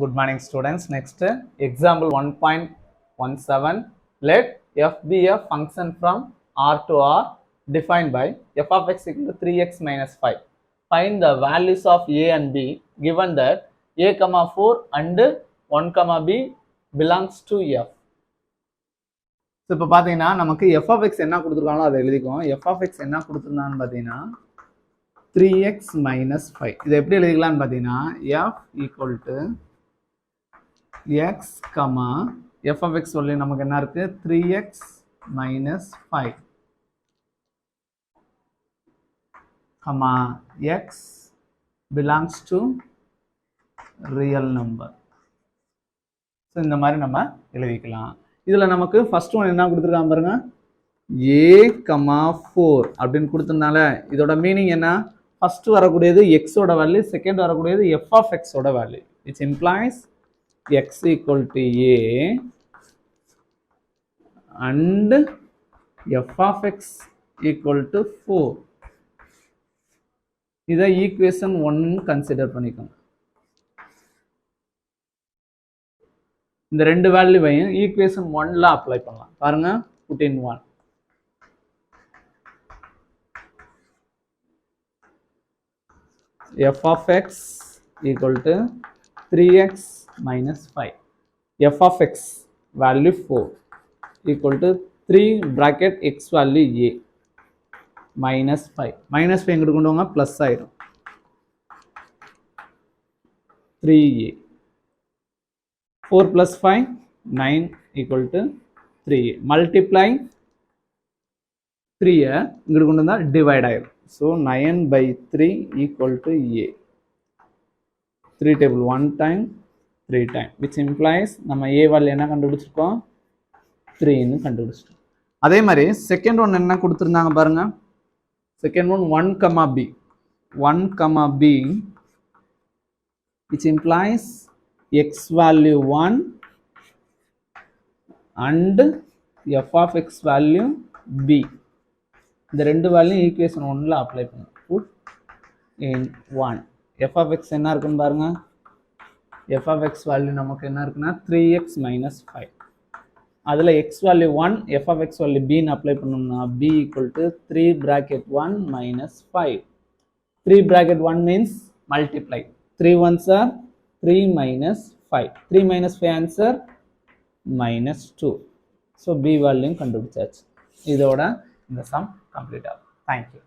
Good morning students. Next example 1.17. Let f be a function from R to R defined by f of x equal to 3x minus 5. Find the values of a and b given that a comma 4 and 1 comma b belongs to f. So இப்போ பார்த்தீங்கன்னா நமக்கு f of x என்ன கொடுத்துருக்காங்களோ அதை எழுதிக்குவோம். f of x என்ன கொடுத்துருந்தான்னு பார்த்தீங்கன்னா 3x minus 5. இதை எப்படி எழுதிக்கலாம்னு பார்த்தீங்கன்னா f equal to x, f of x சொல்லி நமக்கு என்ன இருக்கு 3x minus 5, x belongs to real number. So இந்த மாதிரி நம்ம எழுதிக்கலாம். இதில் நமக்கு ஃபர்ஸ்ட் ஒன் என்ன கொடுத்துருக்காங்க பாருங்க, a,4 அப்படின்னு கொடுத்ததுனால இதோட மீனிங் என்ன, ஃபர்ஸ்ட் வரக்கூடியது எக்ஸோட வேல்யூ, செகண்ட் வரக்கூடியது f of x ஓட value, which implies x equal to a and f of x equal to 4. இதை ஈக்குவேஷன் 1 கன்சிடர் பண்ணிக்கோங்க. இந்த ரெண்டு வேல்யூவையும் ஈக்குவேஷன் 1ல அப்ளை பண்ணலாம். பாருங்க, put in 1. f of x equal to 3x minus 5. f of x value 4 equal to 3 bracket x value a minus 5. minus 5 எங்கிட்டு கொண்டு வாங்க, plus ஆயிடும். 3a. 4 plus 5 9 equal to 3a. multiply 3 இங்கிட்டு கொண்டு வந்தா divide ஆயிடும். so 9 by 3 equal to a. 3 table 1 time 3 time, which implies நம்ம a value என்ன கண்டுபிடிச்சிருக்கோம், 3 ன்னு கண்டுபிடிச்சிட்டோம். அதே மாதிரி செகண்ட் ஒன் என்ன கொடுத்துருந்தாங்க பாருங்க, second one 1 comma b, 1 comma b, which implies x value 1 and f of x value b. இந்த ரெண்டு வேல்யூ ஈக்குவேஷன் 1ல அப்ளை பண்ணுங்க. put in 1. f of x என்ன இருக்குன்னு பாருங்க, f of x வேல்யூ நமக்கு என்ன இருக்குன்னா 3x minus 5. அதில் x value 1, f of x value b ன்னு அப்ளை பண்ணோம்னா b equal to 3 bracket 1 minus 5. 3 bracket 1 means multiply. 3 ones are 3 minus 5. 3 minus 5 answer minus 2. So b value கண்டுபிடிச்சாச்சு. இதோட இந்த some complete ஆகும். தேங்க்யூ.